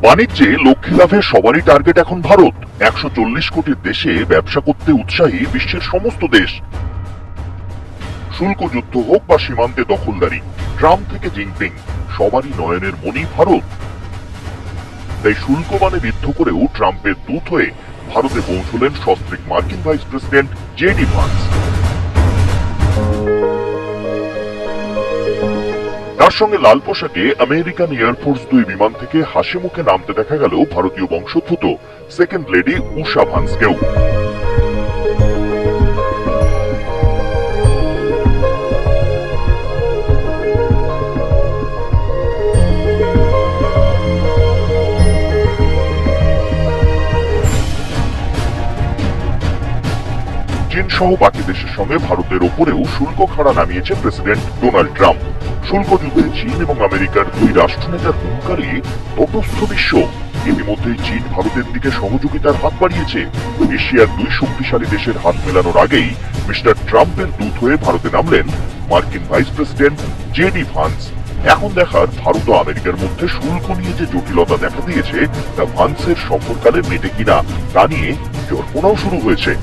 বাণিজ্যে লক্ষ্যে লাভে সবারই টার্গেট এখন ভারত। 140 কোটির দেশে ব্যবসা করতে উৎসাহী বিশ্বের সমস্ত দেশ। শুল্ক যুদ্ধ হোক বা সীমান্তে দখলদারি, ট্রাম্প থেকে জিনপিং, সবারই নয়নের মণি ভারত। তাই শুল্ক মানে বিদ্ধ করেও ট্রাম্পের দূত হয়ে ভারতে পৌঁছলেন সস্ত্রীক মার্কিন ভাইস প্রেসিডেন্ট জেডি ভান্স। তার সঙ্গে লাল পোশাকে আমেরিকান এয়ারফোর্স 2 বিমান থেকে হাসি মুখে নামতে দেখা গেল ভারতীয় বংশোদ্ভূত সেকেন্ড লেডি উষা ভান্সকেও। চীন সহ বাকি দেশের সঙ্গে ভারতের ওপরেও শুল্ক খাড়া নামিয়েছে প্রেসিডেন্ট ডোনাল্ড ট্রাম্প। শুল্ক যুদ্ধে চীন এবং আমেরিকার দুই রাষ্ট্রনেতার হুঙ্কারে তটস্থ বিশ্ব। ইতিমধ্যেই চীন ভারতের দিকে সহযোগিতার হাত বাড়িয়েছে। এশিয়ার দুই শক্তিশালী দেশের হাত মেলানোর আগেই মিস্টার ট্রাম্পের দূত হয়ে ভারতে নামলেন মার্কিন ভাইস প্রেসিডেন্ট জেডি ভান্স। এখন দেখার ভারত ও আমেরিকার মধ্যে শুল্ক নিয়ে যে জটিলতা দেখা দিয়েছে তা ভান্সের সফরকালে মেটে কিনা তা নিয়ে জল্পনাও শুরু হয়েছে।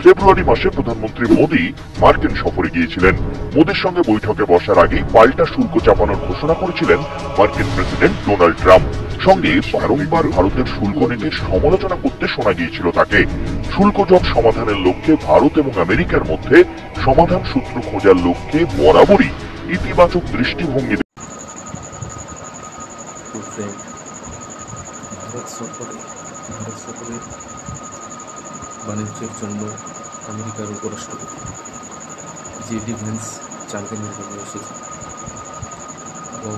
ফেব্রুয়ারি মাসে প্রধানমন্ত্রী মোদী মার্কিন সফরে গিয়েছিলেন। মোদীর সঙ্গে বৈঠকে বসার আগেই পাল্টা শুল্ক চাপানোর ঘোষণা করেছিলেন মার্কিন প্রেসিডেন্ট ডোনাল্ড ট্রাম্প। সঙ্গে বারংবার ভারতের শুল্ক নীতির সমালোচনা করতে শোনা গিয়েছিল তাকে। শুল্ক জট সমাধানের লক্ষ্যে ভারত এবং আমেরিকার মধ্যে সমাধান সূত্র খোঁজার লক্ষ্যে বরাবরই ইতিবাচক দৃষ্টিভঙ্গি। বাণিজ্যের জন্য আমেরিকার উপরাষ্ট্রপতি জেডি ভ্যান্স 4 দিনের জন্য এসেছে এবং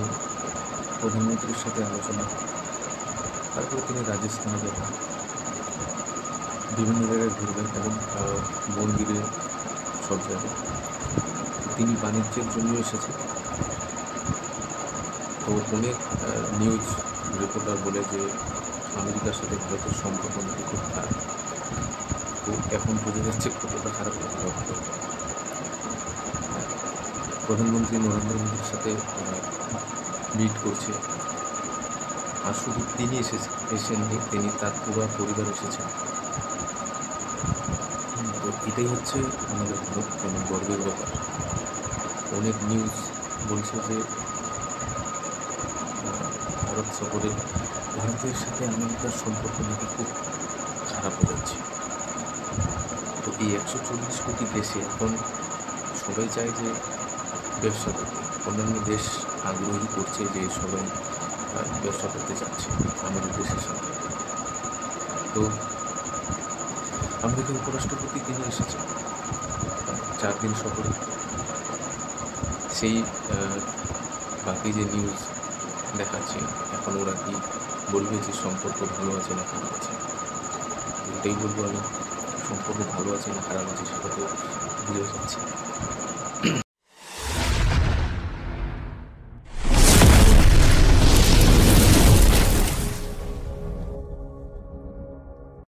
প্রধানমন্ত্রীর সাথে আলোচনা। তারপরে তিনি রাজস্থানে যাবেন, বিভিন্ন জায়গায় ঘুরবেন এবং মন্দিরে সব জায়গায়। তিনি বাণিজ্যের জন্য এসেছেন। তো অনেক নিউজ রিপোর্টার বলে যে আমেরিকার সাথে ভারতের সম্পর্ক নাকি খুব খারাপ। তো এখন বোঝা যাচ্ছে কতটা খারাপ হতে পারে। প্রধানমন্ত্রী নরেন্দ্র মোদীর সাথে মিট করছে। আর শুধু তিনি এসেননি, তিনি তার পুরো পরিবার এসেছেন। তো এটাই হচ্ছে আমাদের জন্য গর্বের ব্যাপার। অনেক নিউজ বলছে যে ভারত সফরে ভারতের সাথে আমেরিকার সম্পর্ক নাকি খুব খারাপ হয়ে যাচ্ছে। তো এই 140 কোটি দেশে এখন সবাই চায় যে ব্যবসা করতে। অন্যান্য দেশ আগ্রহী করছে যে সবাই ব্যবসা করতে চাচ্ছে আমাদের দেশের সাথে। তো আমেরিকার উপরাষ্ট্রপতি তিনি এসেছেন 4 দিন সফরে। সেই বাকি যে নিউজ দেখাচ্ছে এখন ওরা কি বলবে যে সম্পর্ক ভালো আছে না খারাপ আছে। এটাই বলবো আমি, সম্পর্ক ভালো আছে না খারাপ আছে সেটা তো বুঝে যাচ্ছে।